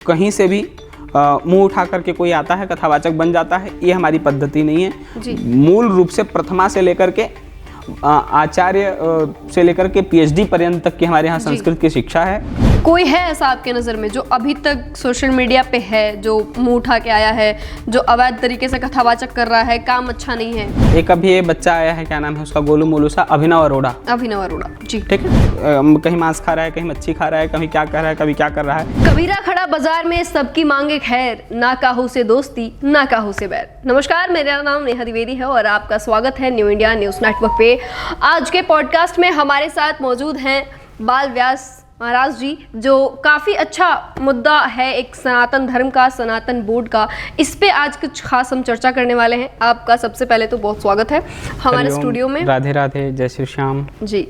कहीं से भी मुंह उठा करके कोई आता है कथावाचक बन जाता है, ये हमारी पद्धति नहीं है जी। मूल रूप से प्रथमा से लेकर के आचार्य से लेकर के पीएचडी पर्यंत तक की हमारे यहाँ संस्कृत की शिक्षा है। कोई है ऐसा आपके नज़र में जो अभी तक सोशल मीडिया पे है, जो मुंह उठा के आया है, जो अवैध तरीके से कथावाचक कर रहा है, काम अच्छा नहीं है? एक अभी ये बच्चा आया है, क्या नाम है उसका, गोलू मोलू सा, अभिनव अरोड़ा जी, ठीक है। कहीं मांस खा रहा है, कहीं मच्छी खा रहा है, कभी क्या कर रहा है, कभी क्या कर रहा है। कबीरा खड़ा बाजार में सबकी मांगे खैर, ना काहू से दोस्ती ना काहू से बैर। नमस्कार, मेरा नाम नेहा द्विवेदी है और आपका स्वागत है न्यू इंडिया न्यूज़ नेटवर्क पे। आज के पॉडकास्ट में हमारे साथ मौजूद हैं बाल व्यास महाराज जी, जो काफ़ी अच्छा मुद्दा है एक सनातन धर्म का, सनातन बोर्ड का। इस पे आज कुछ खास हम चर्चा करने वाले हैं। आपका सबसे पहले तो बहुत स्वागत है हमारे स्टूडियो में। राधे राधे, जय श्री श्याम जी।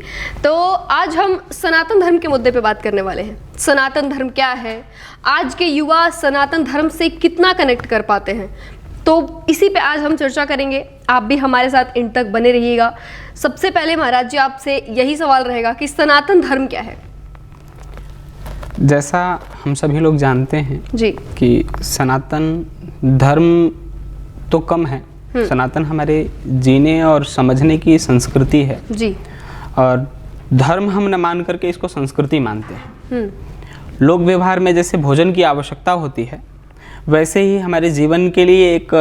तो आज हम सनातन धर्म के मुद्दे पे बात करने वाले हैं। सनातन धर्म क्या है, आज के युवा सनातन धर्म से कितना कनेक्ट कर पाते हैं, तो इसी पे आज हम चर्चा करेंगे। आप भी हमारे साथ इन तक बने रहिएगा। सबसे पहले महाराज जी आपसे यही सवाल रहेगा कि सनातन धर्म क्या है? जैसा हम सभी लोग जानते हैं जी कि सनातन धर्म तो कम है, सनातन हमारे जीने और समझने की संस्कृति है जी। और धर्म हम न मान करके इसको संस्कृति मानते हैं। लोक व्यवहार में जैसे भोजन की आवश्यकता होती है, वैसे ही हमारे जीवन के लिए एक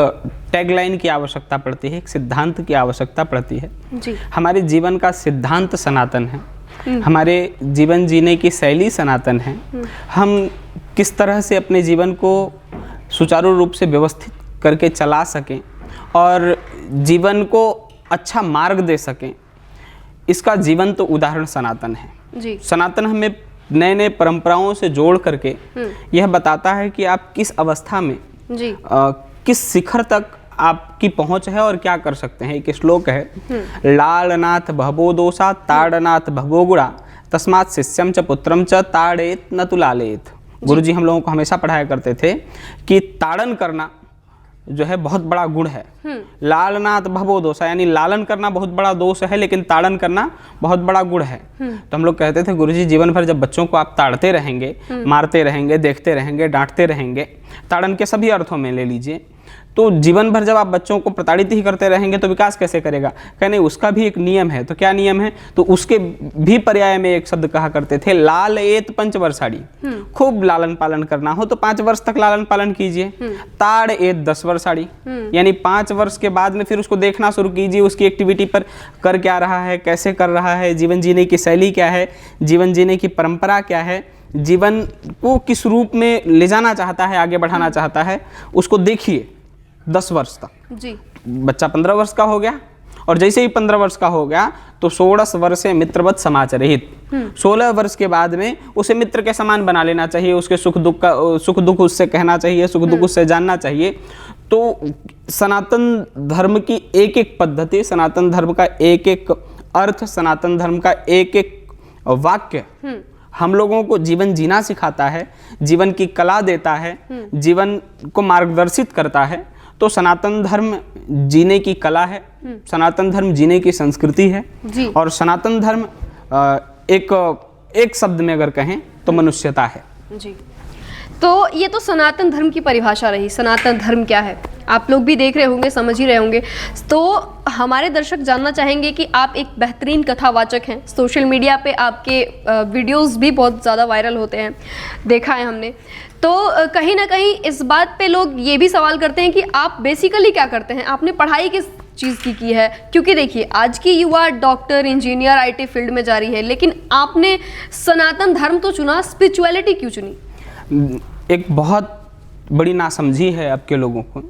टैगलाइन की आवश्यकता पड़ती है, एक सिद्धांत की आवश्यकता पड़ती है जी। हमारे जीवन का सिद्धांत सनातन है, हमारे जीवन जीने की शैली सनातन है। हम किस तरह से अपने जीवन को सुचारू रूप से व्यवस्थित करके चला सकें और जीवन को अच्छा मार्ग दे सकें, इसका जीवन तो उदाहरण सनातन है जी। सनातन हमें नए नए परंपराओं से जोड़ करके यह बताता है कि आप किस अवस्था में जी। किस शिखर तक आपकी पहुंच है और क्या कर सकते हैं। एक श्लोक है, लालनाथ भवो दोषा ताड़नाथ भवो गुणा तस्मात् शिष्यम च पुत्रम च ताड़ेत न तु लालेत। गुरुजी हम लोगों को हमेशा पढ़ाया करते थे कि ताड़न करना जो है बहुत बड़ा गुण है। लालनाथ भवो दोषा यानी लालन करना बहुत बड़ा दोष है, लेकिन ताड़न करना बहुत बड़ा गुण है। तो हम लोग कहते थे गुरुजी जीवन भर जब बच्चों को आप ताड़ते रहेंगे, मारते रहेंगे, देखते रहेंगे, डांटते रहेंगे, ताड़न के सभी अर्थों में ले लीजिए, तो जीवन भर जब आप बच्चों को प्रताड़ित ही करते रहेंगे तो विकास कैसे करेगा? कहने उसका भी एक नियम है। तो क्या नियम है? तो उसके भी पर्याय में एक शब्द कहा करते थे, लाल एत पंचवर्षाड़ी। खूब लालन पालन करना हो तो 5 वर्ष तक लालन पालन कीजिए। ताड़ एत 10 वर्षाड़ी, यानी 5 वर्ष के बाद में फिर उसको देखना शुरू कीजिए, उसकी एक्टिविटी पर कर क्या रहा है, कैसे कर रहा है, जीवन जीने की शैली क्या है, जीवन जीने की परंपरा क्या है, जीवन को किस रूप में ले जाना चाहता है, आगे बढ़ाना चाहता है, उसको देखिए 10 वर्ष तक जी। बच्चा 15 वर्ष का हो गया और जैसे ही 15 वर्ष का हो गया तो 16 वर्षे मित्रवत समाचरित। 16 वर्ष के बाद में उसे मित्र के समान बना लेना चाहिए, उसके सुख दुख उससे कहना चाहिए, सुख दुख उससे जानना चाहिए। तो सनातन धर्म की एक एक पद्धति, सनातन धर्म का एक एक अर्थ, सनातन धर्म का एक एक वाक्य हम लोगों को जीवन जीना सिखाता है, जीवन की कला देता है, जीवन को मार्गदर्शित करता है। तो सनातन धर्म जीने की कला है, सनातन धर्म जीने की संस्कृति है जी। और सनातन धर्म एक शब्द में अगर कहें तो मनुष्यता है जी। तो ये तो सनातन धर्म की परिभाषा रही। सनातन धर्म क्या है आप लोग भी देख रहे होंगे, समझ ही रहे होंगे। तो हमारे दर्शक जानना चाहेंगे कि आप एक बेहतरीन कथावाचक हैं। सोशल मीडिया पे आपके वीडियोस भी बहुत ज़्यादा वायरल होते हैं, देखा है हमने। तो कहीं ना कहीं इस बात पे लोग ये भी सवाल करते हैं कि आप बेसिकली क्या करते हैं, आपने पढ़ाई किस चीज़ की है? क्योंकि देखिए आज की युवा डॉक्टर, इंजीनियर, IT फील्ड में जा रही है, लेकिन आपने सनातन धर्म तो चुना, स्पिरिचुअलिटी क्यों चुनी? एक बहुत बड़ी नासमझी है अब के लोगों को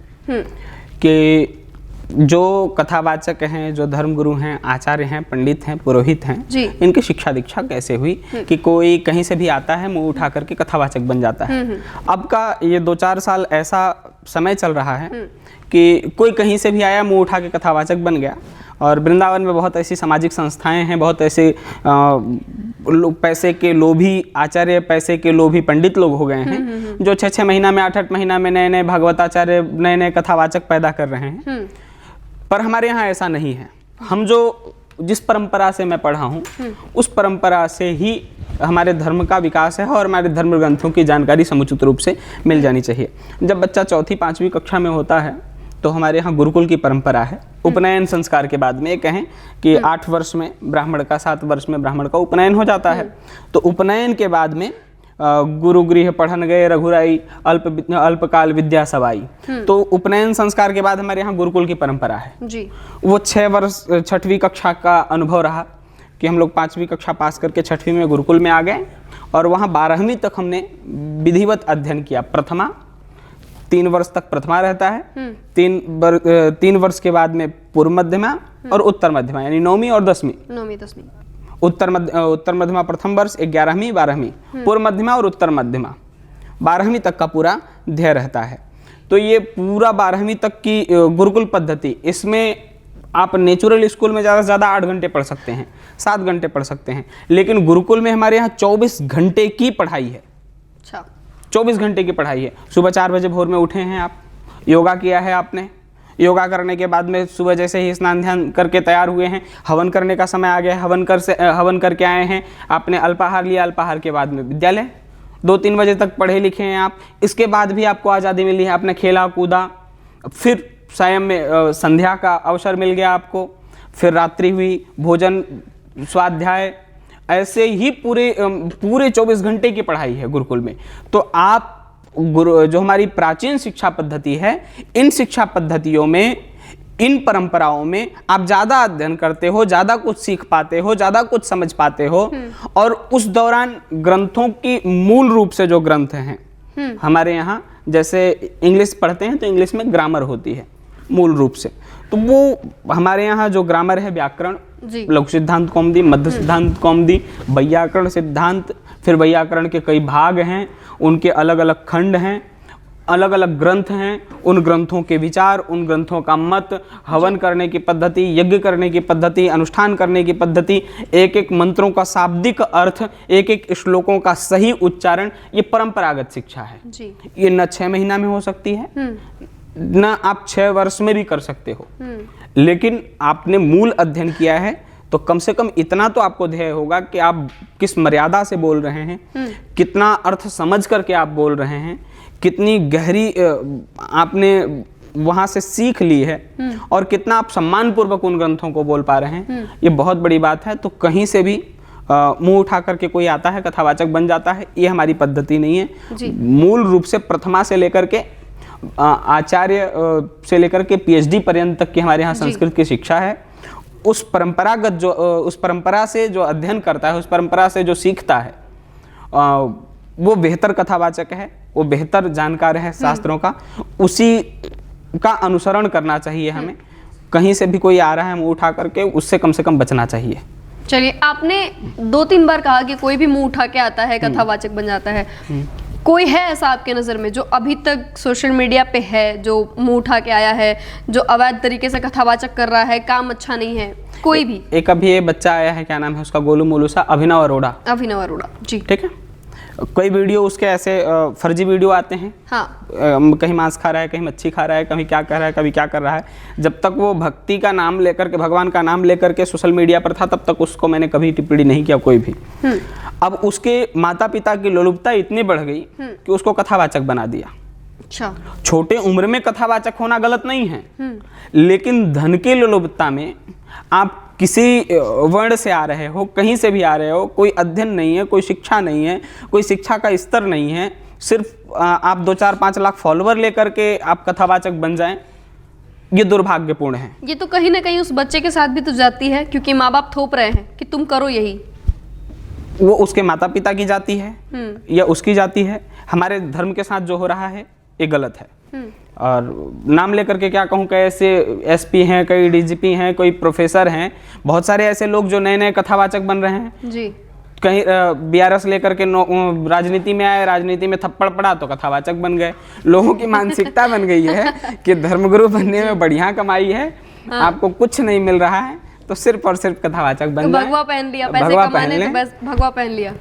कि जो कथावाचक हैं, जो धर्मगुरु हैं, आचार्य हैं, पंडित हैं, पुरोहित हैं, इनकी शिक्षा दीक्षा कैसे हुई कि कोई कहीं से भी आता है मुंह उठा करके कथावाचक बन जाता है। अब का ये 2-4 साल ऐसा समय चल रहा है कि कोई कहीं से भी आया मुंह उठा के कथावाचक बन गया। और वृंदावन में बहुत ऐसी सामाजिक संस्थाएं हैं, बहुत ऐसे पैसे के लोभी आचार्य, पैसे के लोभी पंडित लोग हो गए हैं जो 6-6 महीना में, 8-8 महीना में नए नए भागवताचार्य, नए नए कथावाचक पैदा कर रहे हैं। पर हमारे यहाँ ऐसा नहीं है। हम जो जिस परंपरा से मैं पढ़ा हूँ उस परंपरा से ही हमारे धर्म का विकास है और हमारे धर्म ग्रंथों की जानकारी समुचित रूप से मिल जानी चाहिए। जब बच्चा 4ठी-5वीं कक्षा में होता है तो हमारे यहाँ गुरुकुल की परंपरा है। उपनयन संस्कार के बाद में, ये कहें कि 8 वर्ष में ब्राह्मण का, 7 वर्ष में ब्राह्मण का उपनयन हो जाता है। तो उपनयन के बाद में गुरु गृह पढ़न गए रघुराई, अल्पकाल विद्या सवाई। तो उपनयन संस्कार के बाद हमारे यहाँ गुरुकुल की परंपरा है जी। वो 6 वर्ष 6वीं कक्षा का अनुभव रहा कि हम लोग 5वीं कक्षा पास करके 6वीं में गुरुकुल में आ गए और वहाँ 12वीं तक हमने विधिवत अध्ययन किया। प्रथमा 3 वर्ष तक प्रथमा रहता है, 3 वर्ष के बाद में पूर्व मध्यमा और उत्तर मध्यमा, यानी 9वीं और 10वीं। 9वीं 10वीं। उत्तर मध्यमा प्रथम वर्ष, 11वीं 12वीं, पूर्व मध्यमा और उत्तर मध्यमा 12वीं तक का पूरा ध्येय रहता है। तो ये पूरा 12वीं तक की गुरुकुल पद्धति, इसमें आप नेचुरल स्कूल में ज़्यादा से ज़्यादा 8 घंटे पढ़ सकते हैं, 7 घंटे पढ़ सकते हैं, लेकिन गुरुकुल में हमारे यहाँ 24 घंटे की पढ़ाई है। अच्छा, 24 घंटे की पढ़ाई है। सुबह 4 बजे भोर में उठे हैं आप, योगा किया है आपने, योगा करने के बाद में सुबह जैसे ही स्नान ध्यान करके तैयार हुए हैं, हवन करने का समय आ गया है, हवन करके आए हैं, आपने अल्पाहार लिया, अल्पाहार के बाद में विद्यालय, 2-3 बजे तक पढ़े लिखे हैं आप। इसके बाद भी आपको आज़ादी मिली है, आपने खेला कूदा, फिर सायं में संध्या का अवसर मिल गया आपको, फिर रात्रि हुई, भोजन, स्वाध्याय, ऐसे ही पूरे 24 घंटे की पढ़ाई है गुरुकुल में। तो आप जो हमारी प्राचीन शिक्षा पद्धति है, इन शिक्षा पद्धतियों में, इन परंपराओं में आप ज़्यादा अध्ययन करते हो, ज़्यादा कुछ सीख पाते हो, ज़्यादा कुछ समझ पाते हो। और उस दौरान ग्रंथों की मूल रूप से जो ग्रंथ हैं हमारे यहाँ, जैसे इंग्लिश पढ़ते हैं तो इंग्लिश में ग्रामर होती है मूल रूप से, तो वो हमारे यहाँ जो ग्रामर है, व्याकरण, लघु सिद्धांत कौमुदी, मध्य सिद्धांत कौमुदी, वैयाकरण सिद्धांत, फिर वैयाकरण के कई भाग हैं, उनके अलग अलग खंड हैं, अलग अलग ग्रंथ हैं, उन ग्रंथों के विचार, उन ग्रंथों का मत, हवन करने की पद्धति, यज्ञ करने की पद्धति, अनुष्ठान करने की पद्धति, एक एक मंत्रों का शाब्दिक अर्थ, एक एक श्लोकों का सही उच्चारण, ये परंपरागत शिक्षा है जी। ये न 6 महीना में हो सकती है, न आप 6 वर्ष में भी कर सकते हो, लेकिन आपने मूल अध्ययन किया है तो कम से कम इतना तो आपको ध्येय होगा कि आप किस मर्यादा से बोल रहे हैं, कितना अर्थ समझ करके आप बोल रहे हैं, कितनी गहरी आपने वहाँ से सीख ली है और कितना आप सम्मानपूर्वक उन ग्रंथों को बोल पा रहे हैं, ये बहुत बड़ी बात है। तो कहीं से भी मुंह उठा करके कोई आता है, कथावाचक बन जाता है, ये हमारी पद्धति नहीं है। मूल रूप से प्रथमा से लेकर के आचार्य से लेकर के PhD पर्यंत तक की हमारे यहाँ संस्कृत की शिक्षा है। उस परंपरागत जो उस परंपरा से जो अध्ययन करता है, उस परंपरा से जो सीखता है, वो बेहतर कथावाचक है, वो बेहतर जानकार है शास्त्रों का, उसी का अनुसरण करना चाहिए हमें। कहीं से भी कोई आ रहा है मुंह उठा करके, उससे कम से कम बचना चाहिए। चलिए, आपने 2-3 बार कहा कि कोई भी मुंह उठा के आता है कथावाचक बन जाता है। कोई है ऐसा आपके नज़र में जो अभी तक सोशल मीडिया पे है, जो मुंह उठा के आया है, जो अवैध तरीके से कथावाचक कर रहा है, काम अच्छा नहीं है, कोई भी? एक अभी ये बच्चा आया है, क्या नाम है उसका, गोलू मोलू सा, अभिनव अरोड़ा। अभिनव अरोड़ा जी, ठीक है। कोई वीडियो उसके ऐसे फर्जी वीडियो आते हैं, हाँ, कहीं मांस खा रहा है, कहीं मच्छी खा रहा है, कभी क्या कर रहा है, कभी क्या कर रहा है। जब तक वो भक्ति का नाम लेकर के, भगवान का नाम लेकर के सोशल मीडिया पर था, तब तक उसको मैंने कभी टिप्पणी नहीं किया, कोई भी। अब उसके माता पिता की लोलुपता इतनी बढ़ गई कि उसको कथावाचक बना दिया। अच्छा, छोटे उम्र में कथावाचक होना गलत नहीं है, लेकिन धन के लोलुपता में आप किसी वर्ण से आ रहे हो, कहीं से भी आ रहे हो, कोई अध्ययन नहीं है, कोई शिक्षा नहीं है, कोई शिक्षा का स्तर नहीं है, सिर्फ आप 2-4-5 लाख फॉलोवर लेकर के आप कथावाचक बन जाएं, ये दुर्भाग्यपूर्ण है। ये तो कहीं ना कहीं उस बच्चे के साथ भी तो जाती है, क्योंकि माँ बाप थोप रहे हैं कि तुम करो यही। वो उसके माता पिता की जाति है या उसकी जाति है। हमारे धर्म के साथ जो हो रहा है ये गलत है। और नाम लेकर के क्या कहूँ, कैसे SP हैं, कई DGP हैं, कोई प्रोफेसर हैं, बहुत सारे ऐसे लोग जो नए नए कथावाचक बन रहे हैं जी। कहीं BRS लेकर के राजनीति में आए, राजनीति में थप्पड़ पड़ा तो कथावाचक बन गए। लोगों की मानसिकता बन गई है कि धर्मगुरु बनने में बढ़िया कमाई है, आपको कुछ नहीं मिल रहा है तो सिर्फ और सिर्फ कथावाचक बन जाए। भगवा पहन लिया, पैसे कमाने तो बस भगवा पहन लिया।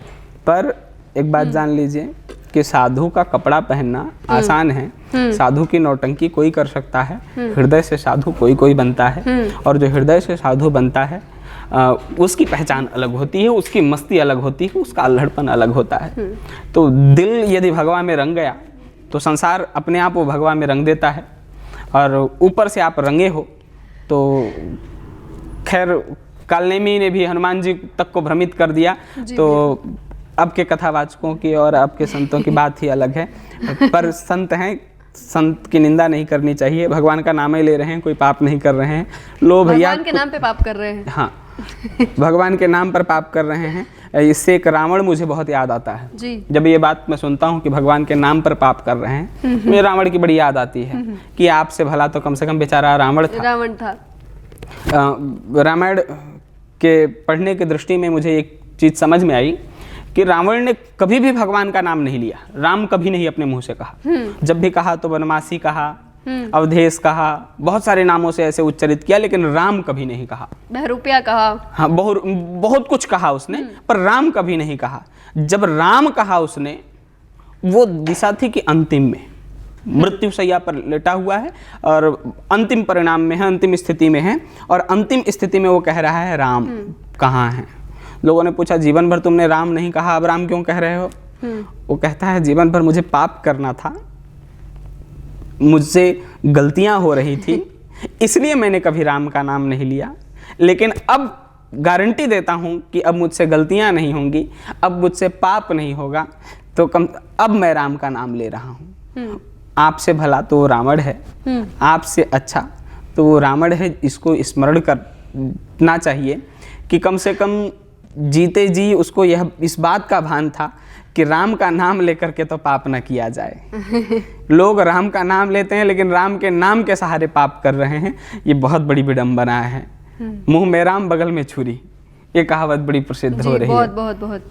पर एक बात जान लीजिए कि साधु का कपड़ा पहनना आसान है, साधु की नौटंकी कोई कर सकता है, हृदय से साधु कोई कोई बनता है। और जो हृदय से साधु बनता है, उसकी पहचान अलग होती है, उसकी मस्ती अलग होती है, उसका अल्हड़पन अलग होता है। तो दिल यदि भगवा में रंग गया तो संसार अपने आप वो भगवा में रंग देता है, और ऊपर से आप रंगे हो तो खैर कालनेमी ने भी हनुमान जी तक को भ्रमित कर दिया। तो अब के कथावाचकों की और अब के संतों की बात ही अलग है, पर संत हैं, संत की निंदा नहीं करनी चाहिए। भगवान का नाम ही ले रहे हैं, कोई पाप नहीं कर रहे हैं। लो भैया, भगवान के नाम पे पाप कर रहे हैं। हाँ, भगवान के नाम पर पाप कर रहे हैं। इससे एक रावण मुझे बहुत याद आता है जी। जब ये बात मैं सुनता हूँ कि भगवान के नाम पर पाप कर रहे हैं, मुझे रावण की बड़ी याद आती है कि आपसे भला तो कम से कम बेचारा रावण था। रामायण के पढ़ने की दृष्टि में मुझे एक चीज़ समझ में आई कि रावण ने कभी भी भगवान का नाम नहीं लिया, राम कभी नहीं अपने मुंह से कहा। जब भी कहा तो बनवासी कहा, अवधेश कहा, बहुत सारे नामों से ऐसे उच्चरित किया, लेकिन राम कभी नहीं कहा। बहरूपिया कहा, हाँ, बहुत कुछ कहा उसने, पर राम कभी नहीं कहा। जब राम कहा उसने, वो दिशा थी कि अंतिम में मृत्यु शैया पर लेटा हुआ है और अंतिम परिणाम में है, अंतिम स्थिति में है, और अंतिम स्थिति में वो कह रहा है राम कहाँ है। लोगों ने पूछा जीवन भर तुमने राम नहीं कहा, अब राम क्यों कह रहे हो? वो कहता है जीवन भर मुझे पाप करना था, मुझसे गलतियां हो रही थी, इसलिए मैंने कभी राम का नाम नहीं लिया। लेकिन अब गारंटी देता हूं कि अब मुझसे गलतियां नहीं होंगी, अब मुझसे पाप नहीं होगा, तो अब मैं राम का नाम ले रहा हूं। आपसे भला तो वो रावण है, आपसे अच्छा तो वो रावण है। इसको स्मरण करना चाहिए कि कम से कम जीते जी उसको यह इस बात का भान था कि राम का नाम लेकर के तो पाप न किया जाए। लोग राम का नाम लेते हैं लेकिन राम के नाम के सहारे पाप कर रहे हैं, ये बहुत बड़ी विडंबना है। मुंह में राम बगल में छुरी, ये कहावत बड़ी प्रसिद्ध हो रही है। बहुत बहुत बहुत